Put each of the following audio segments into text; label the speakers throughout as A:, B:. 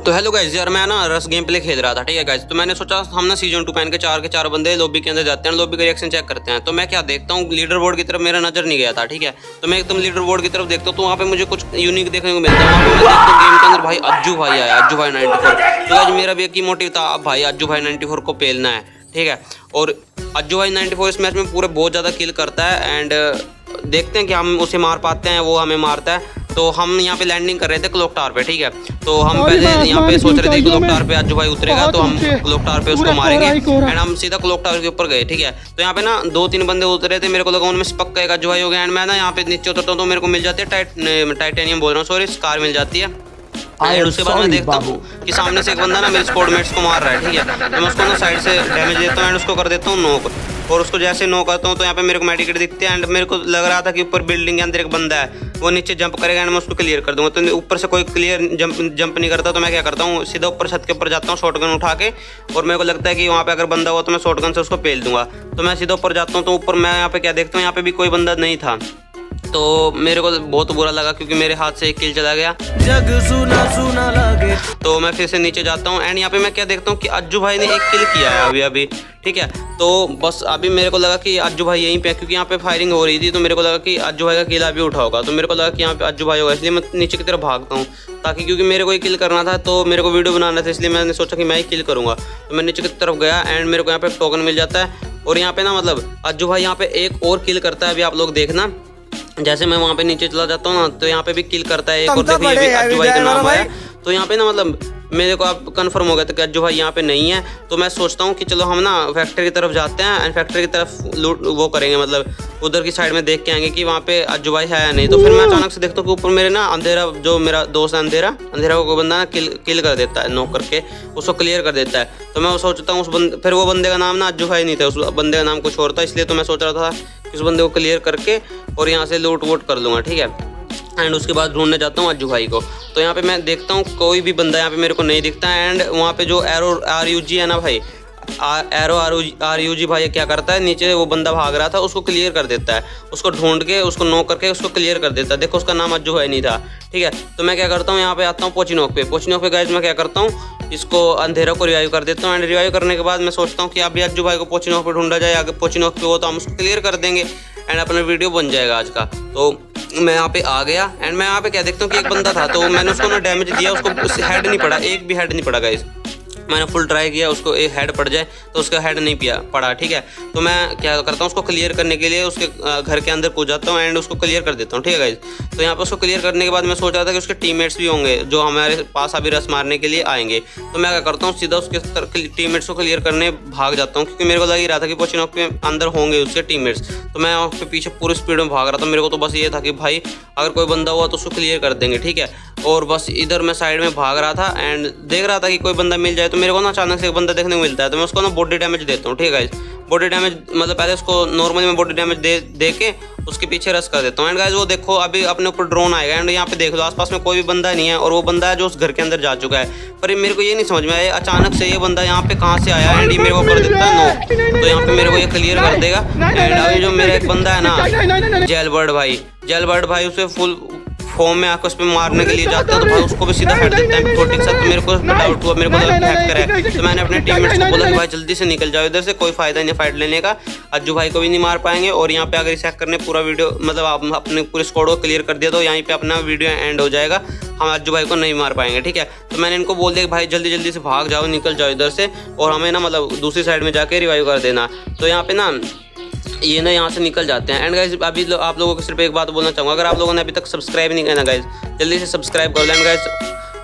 A: तो hello guys यार, मैं ना रस गेम प्ले खेल रहा था। ठीक है गाइस, तो मैंने सोचा हम ना सीजन 2 पहन के चार बंदे लॉबी के अंदर जाते हैं, लॉबी का रिएक्शन चेक करते हैं। तो मैं क्या देखता हूँ, लीडर बोर्ड की तरफ मेरा नजर नहीं गया था। ठीक है, तो मैं एकदम लीडर बोर्ड की तरफ देखता हूँ, तो वहाँ पे मुझे कुछ यूनिक देखने को मिलता है। वहाँ पे मैं देखता हूँ गेम के अंदर भाई अज्जू भाई आया, अज्जू भाई 94। तो गाइस मेरा भी एक ही मोटिव था, अब भाई अज्जू भाई 94 को पेलना है। ठीक है, और अज्जू भाई 94 इस मैच में पूरे बहुत ज़्यादा किल करता है एंड देखते हैं कि हम उसे मार पाते हैं, वो हमें मारता है। तो हम यहाँ पे लैंडिंग कर रहे थे क्लॉक टावर पे। ठीक है, तो हम पहले यहाँ पे सोच रहे थे क्लॉक टावर पे अज्जू भाई उतरेगा तो हम क्लॉक टावर पे उसको मारेंगे एंड हम सीधा क्लॉक टावर के ऊपर गए। ठीक है, तो यहाँ पे ना 2-3 बंदे उतरे थे, मेरे को लगा उनमें से पक्का एक अज्जू भाई हो गया एंड मैं ना यहाँ पे नीचे उतरता हूँ तो मेरे को मिल जाती है टाइटेनियम बोल रहा हूँ, सॉरी स्कार मिल जाती है। एंड उसके बाद मैं देखता हूँ कि सामने से एक बंदा ना मेरे स्क्वाडमेट्स को मार रहा है। ठीक है, तो मैं उसको ना साइड से डैमेज देता हूँ एंड उसको कर देता हूँ नॉक। और उसको जैसे नॉक करता हूँ तो यहाँ पे मेरे को मेडिकेट दिखते हैं एंड मेरे को लग रहा था कि ऊपर बिल्डिंग के अंदर एक बंदा है, वो नीचे जंप करेगा एंड मैं उसको क्लियर कर दूंगा। तो ऊपर से कोई क्लियर जंप नहीं करता, तो मैं क्या करता हूँ सीधा ऊपर छत के ऊपर जाता हूँ शॉटगन उठा के, और मेरे को लगता है कि वहाँ पे अगर बंदा हुआ तो मैं शॉटगन से उसको पेल दूंगा। तो मैं सीधा ऊपर जाता हूँ, तो ऊपर मैं यहाँ पे क्या देखता हूँ, यहाँ पे भी कोई बंदा नहीं था। तो मेरे को बहुत बुरा लगा क्योंकि मेरे हाथ से एक किल चला गया, जग सुना सुना लगे। तो मैं फिर से नीचे जाता हूँ एंड यहाँ पे मैं क्या देखता हूँ कि अज्जू भाई ने एक किल किया है अभी। ठीक है, तो बस अभी मेरे को लगा कि अज्जू भाई यहीं पे, क्योंकि यहाँ पे फायरिंग हो रही थी, तो मेरे को लगा कि अज्जू भाई का किल अभी उठा होगा। तो मेरे को लगा कि यहाँ पे अज्जू भाई होगा, इसलिए मैं नीचे की तरफ भागता हूँ ताकि, क्योंकि मेरे को ही किल करना था तो मेरे को वीडियो बनाना था, इसलिए मैंने सोचा कि मैं ही किल करूँगा। तो मैं नीचे की तरफ गया एंड मेरे को यहाँ पे टोकन मिल जाता है और यहाँ पे ना मतलब अज्जू भाई यहाँ पे एक और किल करता है। अभी आप लोग देखना, जैसे मैं वहाँ पे नीचे चला जाता हूँ ना तो यहाँ पे भी किल करता है एक, और देखो ये भी अज्जू भाई का नाम आया। तो यहाँ पे ना मतलब मेरे को अब कंफर्म हो गया था कि अज्जू भाई यहाँ पे नहीं है। तो मैं सोचता हूँ कि चलो हम ना फैक्ट्री की तरफ जाते हैं एंड फैक्ट्री की तरफ लूट वो करेंगे, मतलब उधर की साइड में देख के आएंगे कि वहाँ पे अज्जू भाई है या नहीं। तो फिर मैं अचानक से देखता हूँ कि ऊपर मेरे ना अंधेरा, जो मेरा दोस्त है अंधेरा को कोई बंदा ना किल कर देता है, नॉक करके उसको क्लियर कर देता है। तो मैं सोचता हूँ फिर वो बंदे का नाम ना अज्जू भाई नहीं था, उस बंदे का नाम कुछ और था, इसलिए तो मैं सोच रहा था कि उस बंदे को क्लियर करके और यहाँ से लूट वूट कर लूँगा। ठीक है, एंड उसके बाद ढूंढने जाता हूँ अज्जू भाई को। तो यहाँ पे मैं देखता हूँ कोई भी बंदा यहाँ पे मेरे को नहीं दिखता एंड वहाँ पे जो एरो RUG है ना भाई, एरो RUG भाई क्या करता है, नीचे वो बंदा भाग रहा था उसको क्लियर कर देता है, उसको ढूंढ के उसको नॉक करके उसको क्लियर कर देता है। देखो उसका नाम अज्जू भाई नहीं था। ठीक है, तो मैं क्या करता हूँ, यहाँ पे आता हूँ पोचिनोक पे गाइस, मैं क्या करता हूँ इसको अंधेरा को रिवाइव कर देता हूँ एंड रिवाइव करने के बाद मैं सोचता हूँ कि अभी अज्जू भाई को पोचिनोक पे ढूंढा जाए, अगर पोचिनोक पे हो तो हम उसको क्लियर कर देंगे एंड अपना वीडियो बन जाएगा आज का। तो मैं यहाँ पे आ गया एंड मैं यहाँ पे क्या देखता हूँ कि एक बंदा था, तो मैंने उसको ना डैमेज दिया, उसको हेड नहीं पड़ा, एक भी हेड नहीं पड़ा गाइस। मैंने फुल ट्राई किया उसको एक हेड पड़ जाए तो उसका हेड नहीं पड़ा। ठीक है, तो मैं क्या करता हूँ उसको क्लियर करने के लिए उसके घर के अंदर कूद जाता हूँ एंड उसको क्लियर कर देता हूँ। ठीक है गाइस, तो यहाँ पे उसको क्लियर करने के बाद मैं सोच रहा था कि उसके टीममेट्स भी होंगे जो हमारे पास अभी रस मारने के लिए आएंगे। तो मैं क्या करता हूँ सीधा उसके टीममेट्स को क्लियर करने भाग जाता हूँ, क्योंकि मेरे को लग ही रहा था कि पोचिनोक पे अंदर होंगे उसके टीममेट्स। तो मैं उसके पीछे पूरी स्पीड में भाग रहा था, मेरे को तो बस ये था कि भाई अगर कोई बंदा हुआ तो उसको क्लियर कर देंगे। ठीक है, और बस इधर मैं साइड में भाग रहा था एंड देख रहा था कि कोई बंदा मिल जाए। तो मेरे को ना अचानक से एक बंदा देखने को मिलता है, तो मैं उसको ना बॉडी डैमेज देता हूँ। ठीक है, बॉडी डैमेज मतलब पहले उसको नॉर्मली मैं बॉडी डैमेज दे के उसके पीछे रस कर देता हूँ। एंड गाइस वो देखो अभी अपने ऊपर ड्रोन आएगा एंड यहाँ पे देख लो आसपास में कोई भी बंदा नहीं है, और वो बंदा है जो उस घर के अंदर जा चुका है। पर मेरे को ये नहीं समझ में आया अचानक से ये बंदा यहाँ पे कहाँ से आया एंड ये मेरे को कर देता है नो। तो यहाँ पे मेरे को ये क्लियर कर देगा एंड अभी जो मेरा एक बंदा है ना जेलबर्ड भाई उसे फुल फॉर्म में आकर उस पर मारने के लिए जाता है, तो भाई उसको भी सीधा हेड देता है M40 के साथ। तो मेरे को डाउट हुआ, मेरे को हैक करा है, तो मैंने अपने टीममेट्स को बोला कि भाई जल्दी से निकल जाओ इधर से, कोई फायदा नहीं फाइट लेने का, अज्जू भाई को भी नहीं मार पाएंगे। और यहाँ पे अगर इसे हैक करने पूरा वीडियो मतलब आप अपने पूरे स्क्वाड को क्लियर कर दिया तो यहीं पे अपना वीडियो एंड हो जाएगा, हम अज्जू भाई को नहीं मार पाएंगे। ठीक है, तो मैंने इनको बोल दिया कि भाई जल्दी से भाग जाओ, निकल जाओ इधर से, और हमें ना मतलब दूसरी साइड में जाके रिवाइव कर देना। तो यहाँ पे ना ये ना यहाँ से निकल जाते हैं। एंड गाइज अभी आप लोगों को सिर्फ एक बात बोलना चाहूँगा, अगर आप लोगों ने अभी तक सब्सक्राइब नहीं किया ना गाइज, जल्दी से सब्सक्राइब कर लो। एंड गाइज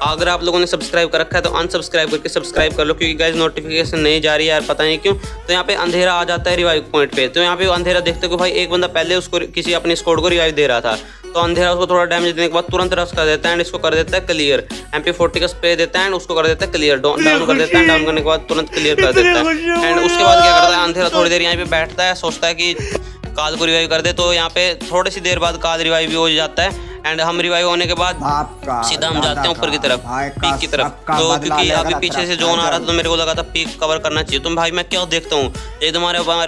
A: अगर आप लोगों ने सब्सक्राइब कर रखा है तो अनसब्सक्राइब करके सब्सक्राइब कर लो, क्योंकि गाइज नोटिफिकेशन नहीं जा रही है यार, पता नहीं क्यों। तो यहाँ पे अंधेरा आ जाता है रिवाइव पॉइंट पे, तो यहाँ पे अंधेरा देखते हो भाई एक बंदा पहले उसको किसी अपनी स्क्वाड को रिवाइव दे रहा था, तो अंधेरा उसको थोड़ा डैमेज देने के बाद तुरंत रश कर देता है एंड इसको कर देता है क्लियर। MP40 का स्प्रे देता है एंड उसको कर देता है क्लियर, डाउन कर देता है, डाउन करने के बाद तुरंत क्लियर कर देता है। एंड उसके बाद क्या करता है अंधेरा थोड़ी देर यहाँ पे बैठता है, सोचता है कि काल को रिवाइव कर दे। तो यहाँ पे थोड़ी सी देर बाद काल रिवाइव भी हो जाता है एंड हम रिवाइव होने के बाद सीधा हम जाते हैं ऊपर की तरफ, पीक की तरफ। तो क्योंकि अभी पीछे से जोन आ रहा था तो मेरे को लगा था पीक कवर करना चाहिए। तो भाई मैं क्या देखता हूँ एक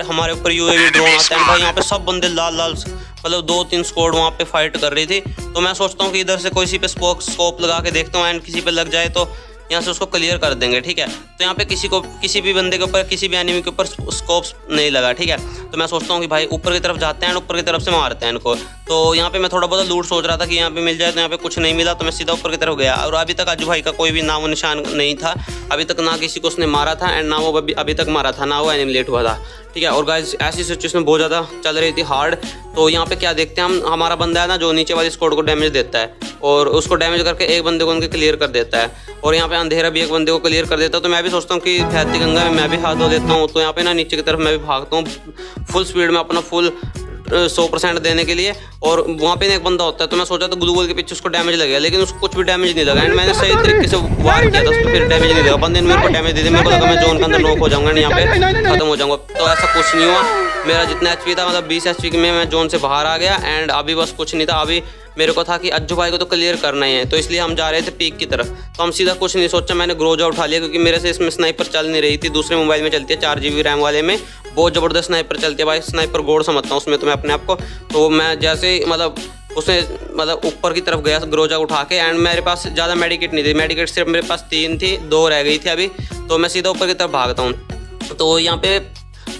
A: हमारे ऊपर UAV ड्रोन आता है भाई, यहाँ पे सब बंदे लाल मतलब 2-3 स्क्वाड वहाँ पे फाइट कर रही थी। तो मैं सोचता हूँ कि इधर से कोई सी पे स्कोप लगा के देखता हूँ एंड किसी पे लग जाए तो यहाँ से उसको क्लियर कर देंगे, ठीक है। तो यहाँ पे किसी भी बंदे के ऊपर, किसी भी एनिमी के ऊपर स्कोप्स नहीं लगा, ठीक है। तो मैं सोचता हूँ कि भाई ऊपर की तरफ जाते हैं, ऊपर की तरफ से मारते हैं इनको। तो यहाँ पे मैं थोड़ा बहुत लूट सोच रहा था कि यहाँ पे मिल जाए, तो यहाँ पे कुछ नहीं मिला, तो मैं सीधा ऊपर की तरफ गया। और अभी तक अज्जू भाई का कोई भी नामो निशान नहीं था अभी तक, ना किसी को उसने मारा था एंड ना वो अभी तक मारा था, ना वो एनिमिलेट हुआ था, ठीक है। और गाइस ऐसी सिचुएशन बहुत ज़्यादा चल रही थी हार्ड। तो यहाँ पे क्या देखते हैं हम, हमारा बंदा है ना जो नीचे वाली स्क्वाड को डैमेज देता है और उसको डैमेज करके एक बंदे को उनके क्लियर कर देता है। और यहाँ पे अंधेरा भी एक बंदे को क्लियर कर देता है। तो मैं भी सोचता हूँ कि फैती गंगा में मैं भी हाथ धो देता हूँ। तो यहाँ पे ना नीचे की तरफ मैं भी भागता हूँ फुल स्पीड में, अपना फुल 100% देने के लिए। और वहाँ पे एक बंदा होता है, तो मैं सोचा तो ग्लू वॉल के पीछे उसको डैमेज लगेगा, लेकिन उसको कुछ भी डैमेज नहीं लगा एंड मैंने सही तरीके से वार किया था उसको, फिर डैमेज नहीं लगा। बंदे ने मेरे को डैमेज दे दिया, मेरे को लगा मैं जोन के अंदर नॉक हो जाऊंगा, यहाँ पे खत्म हो जाऊंगा। तो ऐसा कुछ नहीं हुआ, मेरा जितना एचपी था मतलब 20 एचपी में मैं जोन से बाहर आ गया एंड अभी बस कुछ नहीं था। अभी मेरे को था कि अज्जू भाई को तो क्लियर करना ही है, तो इसलिए हम जा रहे थे पीक की तरफ। तो हम सीधा कुछ नहीं सोचा, मैंने ग्रोजा उठा लिया क्योंकि मेरे से इसमें स्नाइपर चल नहीं रही थी। दूसरे मोबाइल में चलती है 4 GB रैम वाले में, बहुत ज़बरदस्त स्नाइपर चलती है भाई, स्नाइपर गोड समझता हूँ उसमें तो मैं अपने आप को। तो मैं जैसे ही उसने ऊपर की तरफ गया ग्रोजा उठा के एंड मेरे पास ज़्यादा मेडिकेट नहीं थी, मेडिकेट सिर्फ मेरे पास 3 थी, 2 रह गई थी अभी। तो मैं सीधा ऊपर की तरफ भागता हूँ। तो यहाँ पे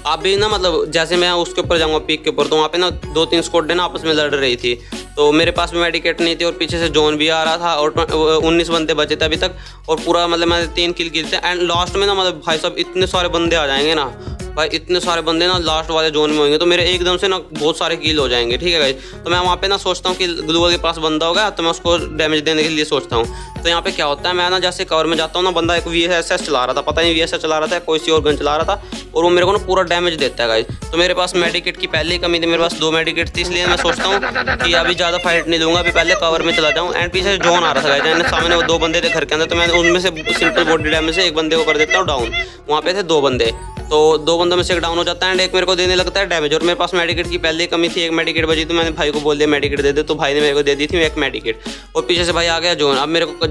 A: अभी ना जैसे मैं उसके ऊपर जाऊँगा पीक के ऊपर, तो वहाँ पे ना 2-3 स्क्वाड ना आपस में लड़ रही थी। तो मेरे पास भी मेडिकेट नहीं थी और पीछे से जोन भी आ रहा था और 19 बंदे बचे थे अभी तक। और पूरा मैंने 3 किल किए थे एंड लास्ट में ना भाई साहब इतने सारे बंदे आ जाएंगे ना भाई, इतने सारे बंदे ना लास्ट वाले जोन में होंगे, तो मेरे एकदम से ना बहुत सारे किल हो जाएंगे, ठीक है गाइस। तो मैं वहाँ पे ना सोचता हूँ कि ग्लूवल के पास बंदा होगा तो मैं उसको डैमेज देने के लिए सोचता हूँ। तो यहाँ पे क्या होता है, मैं ना जैसे कवर में जाता हूँ ना, बंदा एक VSS चला रहा था, पता नहीं VSS चला रहा था कोई सी और गन चला रहा था, और वो मेरे को ना पूरा डैमेज देता है गाइस। तो मेरे पास मेडिकेट की पहले ही कमी थी, मेरे पास 2 मेडिकेट थी, इसलिए मैं सोचता हूँ कि अभी ज़्यादा फाइट नहीं लूँगा, अभी पहले कवर में चला जाऊँ। एंड पीछे जोन आ रहा था गाइस, सामने वो 2 बंदे थे घर के अंदर, तो मैं उनमें से सिंपल बॉडी डैमेज से एक बंदे को कर देता हूँ डाउन। वहाँ पे थे 2 बंदे, तो 2 बंदों में से एक डाउन हो जाता है एंड एक मेरे को देने लगता है डैमेज। और मेरे पास मेडिकेट की पहले ही कमी थी, एक मेडिकेट बची, तो मैंने भाई को बोल दिया मेडिकेट दे दे, तो भाई ने मेरे को दे दी थी एक मेडिकेट। और पीछे से भाई आ गया जोन। अब मेरे को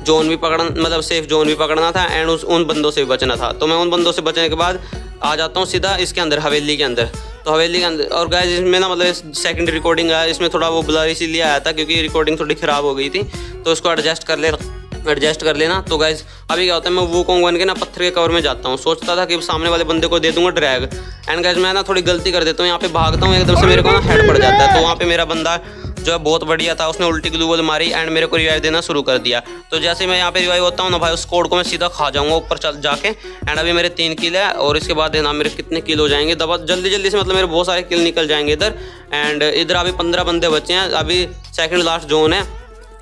A: जोन भी पकड़ना सेफ जोन भी पकड़ना था एंड उन बंदों से भी बचना था। तो मैं उन बंदों से बचने के बाद आ जाता हूँ सीधा इसके अंदर, हवेली के अंदर। तो हवेली के अंदर और गाइस इसमें ना सेकंड रिकॉर्डिंग आया, इसमें थोड़ा वो ब्लर इसीलिए आया था क्योंकि रिकॉर्डिंग थोड़ी ख़राब हो गई थी, तो उसको एडजस्ट कर लेना। तो गाइस अभी क्या होता है, मैं वूकोंग बन के ना पत्थर के कवर में जाता हूँ, सोचता था कि सामने वाले बंदे को दे दूंगा ड्रैग एंड गाइस मैं ना थोड़ी गलती कर देता हूँ, यहाँ पे भागता हूँ एकदम से मेरे को ना हेड पड़ जाता है। तो वहाँ पे मेरा बंदा जो है बहुत बढ़िया था, उसने उल्टी ग्लू वॉल मारी एंड मेरे को रिवाइव देना शुरू कर दिया। तो जैसे मैं यहाँ पे रिवाइव होता हूँ ना भाई, उस कोड को मैं सीधा खा जाऊँगा ऊपर चल जाके। एंड अभी मेरे 3 किल है और इसके बाद ना मेरे कितने किल हो जाएंगे जल्दी से, मेरे बहुत सारे किल निकल जाएंगे इधर। एंड इधर अभी 15 बंदे बचे हैं, अभी सेकंड लास्ट जोन है।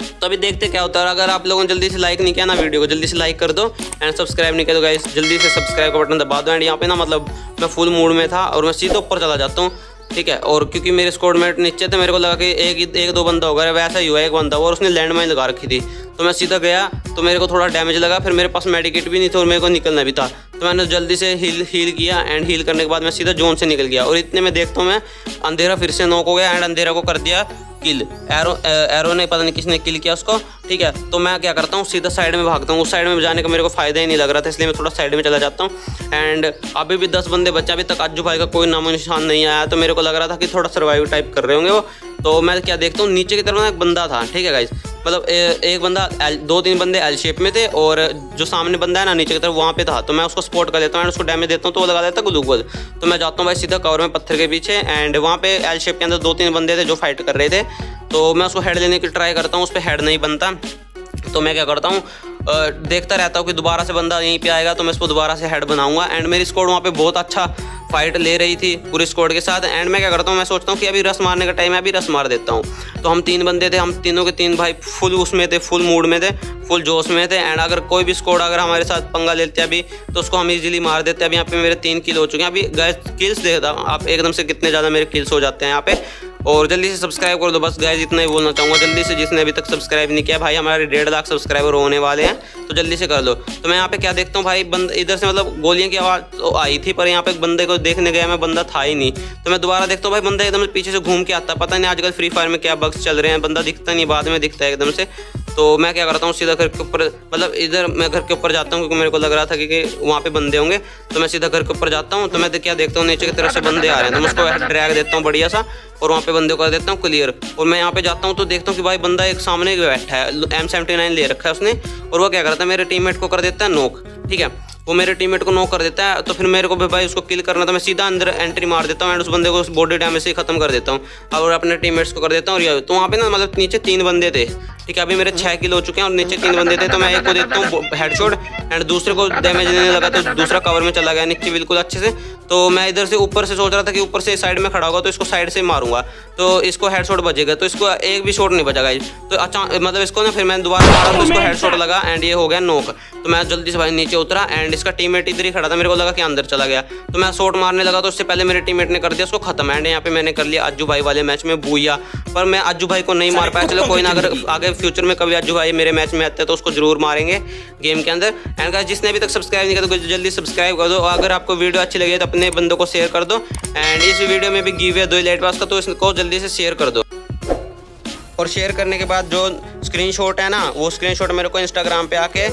A: तो अभी देखते क्या होता है। अगर आप लोगों ने जल्दी से लाइक नहीं किया ना वीडियो को, जल्दी से लाइक कर दो एंड सब्सक्राइब नहीं किया तो गाइस जल्दी से सब्सक्राइब का बटन दबा दो। एंड यहाँ पे ना मैं फुल मूड में था और मैं सीधे ऊपर चला जाता हूँ, ठीक है। और क्योंकि मेरे स्क्वाडमेट नीचे थे, मेरे को लगा कि एक दो बंदा होगा, वैसा ही हुआ, एक बंदा और उसने लैंडमाइन लगा रखी थी। तो मैं सीधा गया तो मेरे को थोड़ा डैमेज लगा, फिर मेरे पास मेडिकेट भी नहीं था और मेरे को निकलना भी था। तो मैंने जल्दी से हील किया एंड हील करने के बाद मैं सीधा जोन से निकल गया। और इतने में देखता हूँ मैं अंधेरा फिर से नॉक हो गया एंड अंधेरा को कर दिया किल। एरो ने पता नहीं किसने किल किया उसको, ठीक है। तो मैं क्या करता हूँ सीधा साइड में भागता हूँ, उस साइड में जाने का मेरे को फ़ायदा ही नहीं लग रहा था, इसलिए मैं थोड़ा साइड में चला जाता हूँ। एंड अभी भी 10 बंदे बच्चे, अभी तक अज्जू भाई का कोई नामो निशान नहीं आया, तो मेरे को लग रहा था कि थोड़ा सर्वाइव टाइप कर रहे होंगे वो। तो मैं क्या देखता हूँ नीचे की तरफ ना एक बंदा था, ठीक है गाइस, एक बंदा 2-3 बंदे एल शेप में थे और जो सामने बंदा है ना नीचे की तरफ वहाँ पे था। तो मैं उसको स्पॉट कर लेता हूँ एंड उसको डैमेज देता हूँ, तो वो लगा देता ग्लू वॉल। तो मैं जाता हूँ भाई सीधा कवर में पत्थर के पीछे एंड वहाँ पे एल शेप के अंदर 2-3 बंदे थे जो फाइट कर रहे थे। तो मैं उसको हेड लेने की ट्राई करता हूँ, उस पर हेड नहीं बनता। तो मैं क्या करता हूँ, देखता रहता हूँ कि दोबारा से बंदा यहीं पे आएगा तो मैं इसको दोबारा से हेड बनाऊंगा। एंड मेरी स्क्वाड वहाँ पे बहुत अच्छा फाइट ले रही थी पूरी स्क्वाड के साथ। एंड मैं क्या करता हूँ, मैं सोचता हूँ कि अभी रस मारने का टाइम है, अभी रस मार देता हूँ। तो हम 3 बंदे थे, हम तीनों के 3 भाई फुल उसमें थे, फुल मूड में थे, फुल जोश में थे। एंड अगर कोई भी स्क्वाड अगर हमारे साथ पंगा लेते अभी तो उसको हम इजीली मार देते। अभी यहाँ पे मेरे 3 किल हो चुके हैं। अभी गाइस किल्स देखता हूँ आप एकदम से कितने ज़्यादा मेरे किल्स हो जाते हैं यहाँ पे। और जल्दी से सब्सक्राइब कर दो, बस गाइस इतना ही बोलना चाहूँगा। जल्दी से जिसने अभी तक सब्सक्राइब नहीं किया भाई, हमारे 1.5 लाख सब्सक्राइबर होने वाले हैं, तो जल्दी से कर लो। तो मैं यहाँ पे क्या देखता हूँ भाई, इधर से गोलियों की आवाज़ तो आई थी, पर यहाँ पे बंदे को देखने गया मैं, बंदा था ही नहीं। तो मैं दोबारा देखता हूँ भाई, बंदा एकदम पीछे से घूम के आता, पता नहीं आजकल फ्री फायर में क्या बग्स चल रहे हैं, बंदा दिखता नहीं, बाद में दिखता है एकदम से। तो मैं क्या करता हूँ, सीधा घर के ऊपर, मतलब इधर मैं घर के ऊपर जाता हूँ क्योंकि मेरे को लग रहा था कि वहाँ पे बंदे होंगे। तो मैं सीधा घर के ऊपर जाता हूँ, तो मैं क्या देखता हूँ नीचे की तरफ से बंदे आ रहे हैं, तो मैं उसको ड्रैग देता हूँ बढ़िया सा, और वहाँ पे बंदे को कर देता हूँ क्लियर। और मैं यहाँ पे जाता हूँ तो देखता हूँ कि भाई बंदा एक सामने बैठा है, M79 ले रखा है उसने, और वो क्या करता है मेरे टीममेट को कर देता है नॉक। ठीक है, वो मेरे टीममेट को नॉक कर देता है। तो फिर मेरे को भी भाई उसको किल करना, तो मैं सीधा अंदर एंट्री मार देता हूँ एंड उस बंदे को उस बॉडी डैमेज से ही खत्म कर देता हूँ और अपने टीममेट्स को कर देता हूँ। और तो वहाँ पे ना मतलब नीचे 3 बंदे थे। ठीक है, अभी मेरे 6 किल हो चुके हैं और नीचे 3 बंदे थे। तो मैं एक को देता हूँ हेडशॉट एंड दूसरे को डैमेज देने लगा, तो दूसरा कवर में चला गया नीचे बिल्कुल अच्छे से। तो मैं इधर से ऊपर से सोच रहा था कि ऊपर से साइड में खड़ा होगा तो इसको साइड से मारूंगा, तो इसको हेडशॉट बजेगा, तो इसको एक भी शॉट नहीं बचा गाइस। तो अच्छा मतलब इसको ना फिर मैंने दोबारा मारा तो इसको हेडशॉट लगा एंड ये हो गया नॉक। तो मैं जल्दी से भाई नीचे उतरा एंड इसका टीममेट इधर ही खड़ा था, मेरे को लगा कि अंदर चला गया। तो मैं शॉट मारने लगा तो उससे पहले मेरे टीममेट ने कर दिया उसको खत्म। एंड यहाँ पे मैंने कर लिया अज्जू भाई वाले मैच में बूया, पर मैं अज्जू भाई को नहीं मार पाया। चलो कोई ना, अगर आगे फ्यूचर में कभी अज्जू भाई मेरे मैच में आते हैं तो उसको जरूर मारेंगे गेम के अंदर। एंड गाइस जिसने अभी तक सब्सक्राइब नहीं किया तो जल्दी सब्सक्राइब कर दो। अगर आपको वीडियो अच्छी लगी तो अपने बंदों को शेयर कर दो। एंड इस वीडियो में भी गिव है 2 लाइट पास का, तो इसको जल्दी से शेयर कर दो। और शेयर करने के बाद जो स्क्रीनशॉट है ना, वो स्क्रीनशॉट मेरे को इंस्टाग्राम पे आके